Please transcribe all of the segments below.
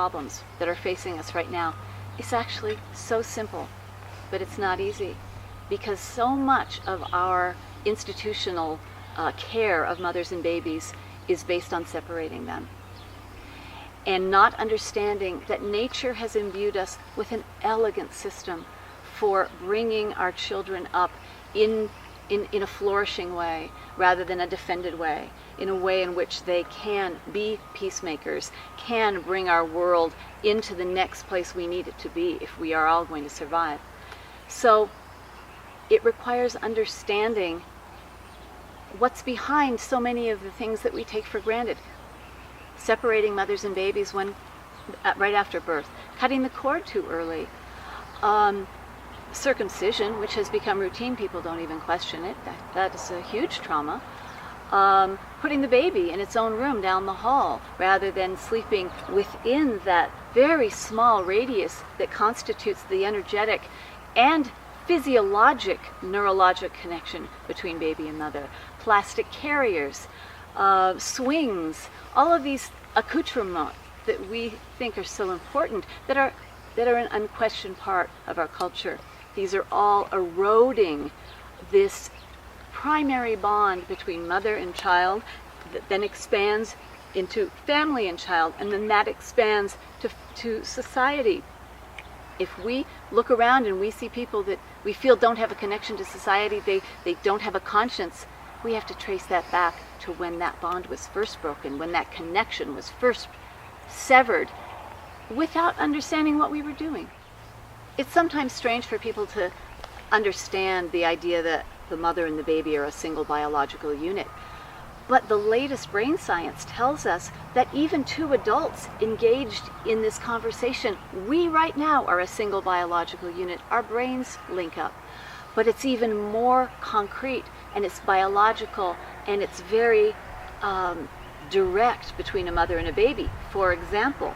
problems that are facing us right now. It's actually so simple, but it's not easy, because so much of our institutional care of mothers and babies is based on separating them, and not understanding that nature has imbued us with an elegant system for bringing our children up in a flourishing way rather than a defended way, in a way in which they can be peacemakers, can bring our world into the next place we need it to be if we are all going to survive. So it requires understanding what's behind so many of the things that we take for granted. Separating mothers and babies right after birth, cutting the cord too early, circumcision, which has become routine, people don't even question it. That is a huge trauma. Putting the baby in its own room down the hall rather than sleeping within that very small radius that constitutes the energetic and physiologic neurologic connection between baby and mother. Plastic carriers, swings, all of these accoutrements that we think are so important, that are an unquestioned part of our culture. These are all eroding this primary bond between mother and child that then expands into family and child, and then that expands to society. If we look around and we see people that we feel don't have a connection to society, they don't have a conscience, we have to trace that back to when that bond was first broken, when that connection was first severed, without understanding what we were doing. It's sometimes strange for people to understand the idea that the mother and the baby are a single biological unit. But the latest brain science tells us that even two adults engaged in this conversation, we right now are a single biological unit. Our brains link up. But it's even more concrete, and it's biological, and it's very direct between a mother and a baby. For example,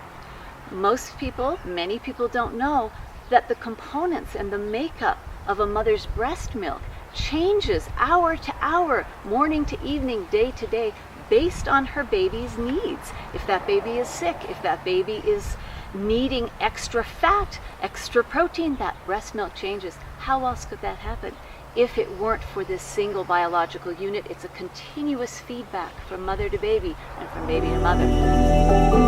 many people don't know that the components and the makeup of a mother's breast milk changes hour to hour, morning to evening, day to day, based on her baby's needs. If that baby is sick, if that baby is needing extra fat, extra protein, that breast milk changes. How else could that happen? If it weren't for this single biological unit, it's a continuous feedback from mother to baby and from baby to mother.